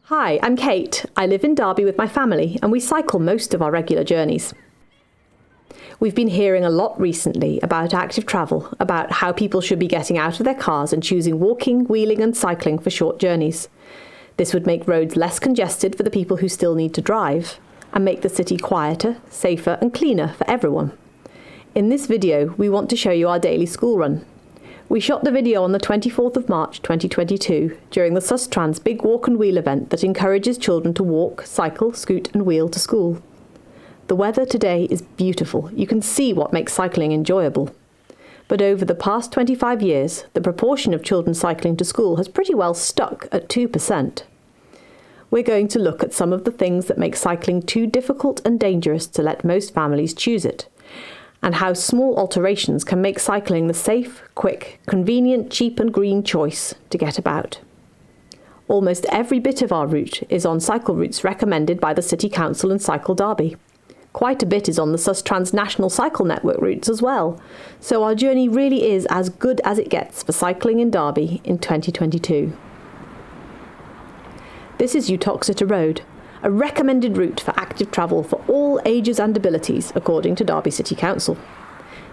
Hi, I'm Kate. I live in Derby with my family and we cycle most of our regular journeys. We've been hearing a lot recently about active travel, about how people should be getting out of their cars and choosing walking, wheeling and cycling for short journeys. This would make roads less congested for the people who still need to drive and make the city quieter, safer and cleaner for everyone. In this video, we want to show you our daily school run. We shot the video on the 24th of March 2022 during the Sustrans big walk and wheel event that encourages children to walk, cycle, scoot and wheel to school. The weather today is beautiful. You can see what makes cycling enjoyable. But over the past 25 years, the proportion of children cycling to school has pretty well stuck at 2%. We're going to look at some of the things that make cycling too difficult and dangerous to let most families choose it, and how small alterations can make cycling the safe, quick, convenient, cheap and green choice to get about. Almost every bit of our route is on cycle routes recommended by the City Council and Cycle Derby. Quite a bit is on the Sustrans National Cycle Network routes as well, so our journey really is as good as it gets for cycling in Derby in 2022. This is Uttoxeter Road, a recommended route for active travel for all ages and abilities, according to Derby City Council.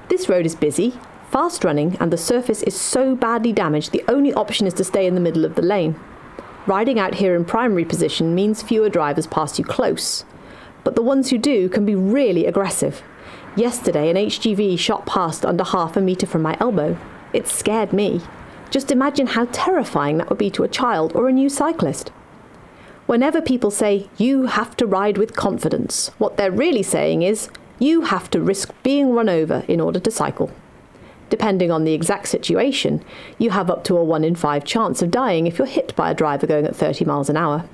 This road is busy, fast running, and the surface is so badly damaged the only option is to stay in the middle of the lane. Riding out here in primary position means fewer drivers pass you close, but the ones who do can be really aggressive. Yesterday, an HGV shot past under half a metre from my elbow. It scared me. Just imagine how terrifying that would be to a child or a new cyclist. Whenever people say, you have to ride with confidence, what they're really saying is, you have to risk being run over in order to cycle. Depending on the exact situation, you have up to a 1 in 5 chance of dying if you're hit by a driver going at 30 miles an hour.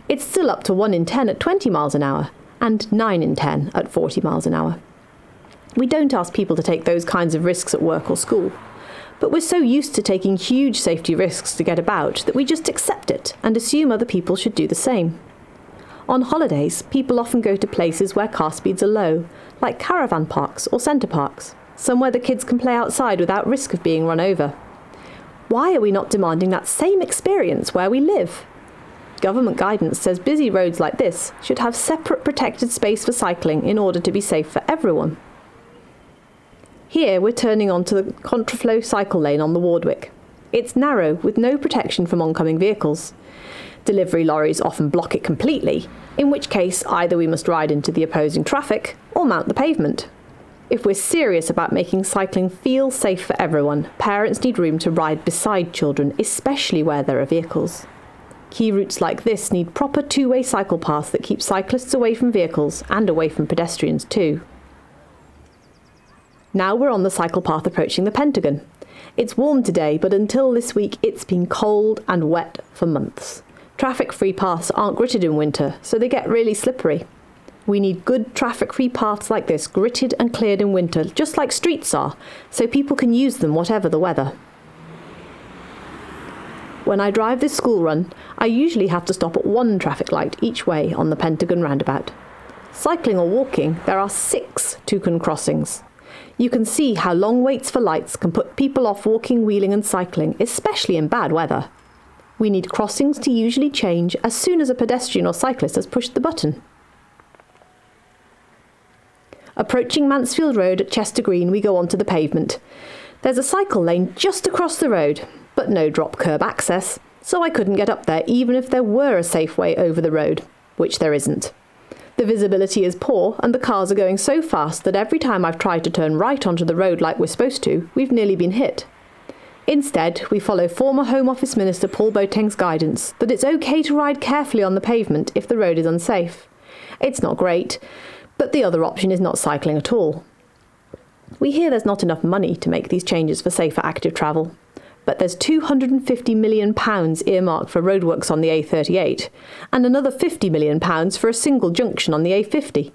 It's still up to 1 in 10 at 20 miles an hour, and 9 in 10 at 40 miles an hour. We don't ask people to take those kinds of risks at work or school. But we're so used to taking huge safety risks to get about that we just accept it and assume other people should do the same. On holidays, people often go to places where car speeds are low, like caravan parks or centre parks, somewhere the kids can play outside without risk of being run over. Why are we not demanding that same experience where we live? Government guidance says busy roads like this should have separate protected space for cycling in order to be safe for everyone. Here we're turning onto the Contraflow cycle lane on the Wardwick. It's narrow with no protection from oncoming vehicles. Delivery lorries often block it completely, in which case either we must ride into the opposing traffic or mount the pavement. If we're serious about making cycling feel safe for everyone, parents need room to ride beside children, especially where there are vehicles. Key routes like this need proper two-way cycle paths that keep cyclists away from vehicles and away from pedestrians too. Now we're on the cycle path approaching the Pentagon. It's warm today, but until this week it's been cold and wet for months. Traffic-free paths aren't gritted in winter, so they get really slippery. We need good traffic-free paths like this gritted and cleared in winter, just like streets are, so people can use them whatever the weather. When I drive this school run, I usually have to stop at 1 traffic light each way on the Pentagon Roundabout. Cycling or walking, there are 6 toucan crossings. You can see how long waits for lights can put people off walking, wheeling and cycling, especially in bad weather. We need crossings to usually change as soon as a pedestrian or cyclist has pushed the button. Approaching Mansfield Road at Chester Green, we go onto the pavement. There's a cycle lane just across the road, but no drop curb access, so I couldn't get up there even if there were a safe way over the road, which there isn't. The visibility is poor and the cars are going so fast that every time I've tried to turn right onto the road like we're supposed to, we've nearly been hit. Instead, we follow former Home Office Minister Paul Boateng's guidance that it's okay to ride carefully on the pavement if the road is unsafe. It's not great, but the other option is not cycling at all. We hear there's not enough money to make these changes for safer active travel. But there's £250 million earmarked for roadworks on the A38 and another £50 million for a single junction on the A50.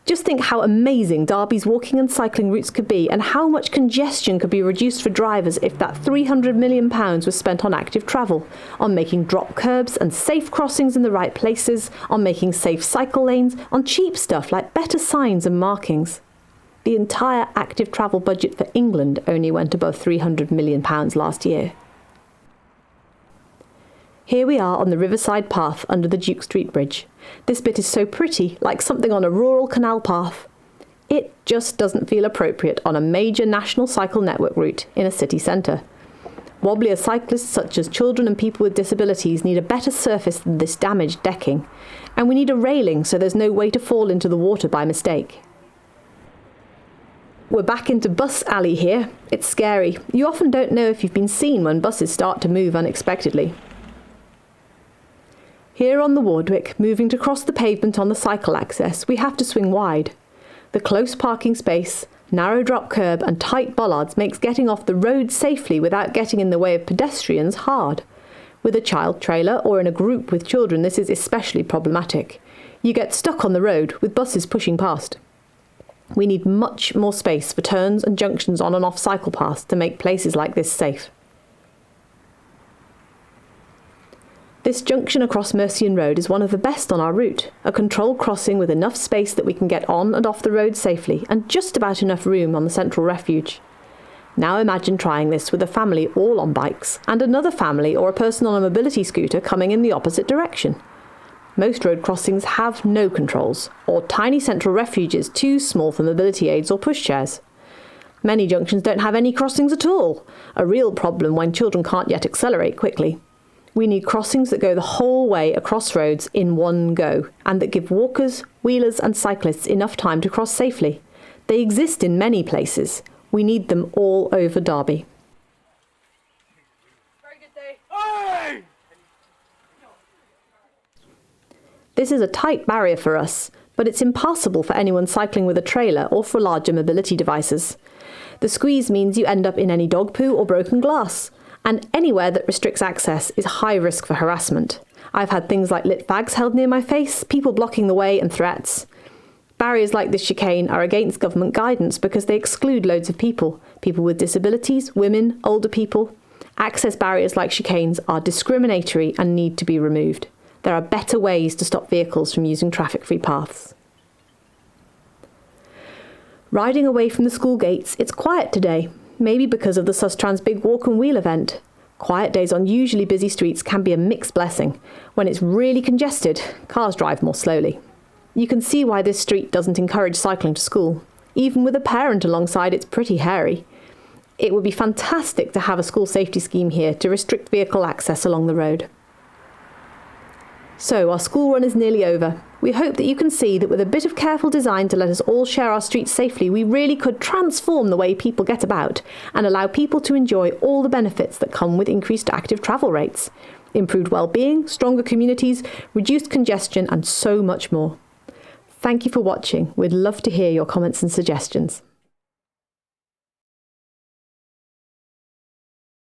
Just think how amazing Derby's walking and cycling routes could be and how much congestion could be reduced for drivers if that £300 million was spent on active travel, on making drop curbs and safe crossings in the right places, on making safe cycle lanes, on cheap stuff like better signs and markings. The entire active travel budget for England only went above £300 million last year. Here we are on the Riverside Path under the Duke Street Bridge. This bit is so pretty, like something on a rural canal path. It just doesn't feel appropriate on a major national cycle network route in a city centre. Wobblier cyclists such as children and people with disabilities need a better surface than this damaged decking, and we need a railing so there's no way to fall into the water by mistake. We're back into Bus Alley here. It's scary. You often don't know if you've been seen when buses start to move unexpectedly. Here on the Wardwick, moving to cross the pavement on the cycle access, we have to swing wide. The close parking space, narrow drop curb and tight bollards makes getting off the road safely without getting in the way of pedestrians hard. With a child trailer or in a group with children, this is especially problematic. You get stuck on the road with buses pushing past. We need much more space for turns and junctions on and off cycle paths to make places like this safe. This junction across Mercian Road is one of the best on our route, a controlled crossing with enough space that we can get on and off the road safely and just about enough room on the central refuge. Now imagine trying this with a family all on bikes and another family or a person on a mobility scooter coming in the opposite direction. Most road crossings have no controls, or tiny central refuges too small for mobility aids or pushchairs. Many junctions don't have any crossings at all, a real problem when children can't yet accelerate quickly. We need crossings that go the whole way across roads in one go, and that give walkers, wheelers and cyclists enough time to cross safely. They exist in many places. We need them all over Derby. Very good day. Hey! This is a tight barrier for us, but it's impassable for anyone cycling with a trailer or for larger mobility devices. The squeeze means you end up in any dog poo or broken glass. And anywhere that restricts access is high risk for harassment. I've had things like lit fags held near my face, people blocking the way and threats. Barriers like this chicane are against government guidance because they exclude loads of people with disabilities, women, older people. Access barriers like chicanes are discriminatory and need to be removed. There are better ways to stop vehicles from using traffic-free paths. Riding away from the school gates, it's quiet today. Maybe because of the Sustrans Big Walk and Wheel event. Quiet days on usually busy streets can be a mixed blessing. When it's really congested, cars drive more slowly. You can see why this street doesn't encourage cycling to school. Even with a parent alongside, it's pretty hairy. It would be fantastic to have a school safety scheme here to restrict vehicle access along the road. So our school run is nearly over. We hope that you can see that with a bit of careful design to let us all share our streets safely, we really could transform the way people get about and allow people to enjoy all the benefits that come with increased active travel rates, improved well-being, stronger communities, reduced congestion and so much more. Thank you for watching. We'd love to hear your comments and suggestions.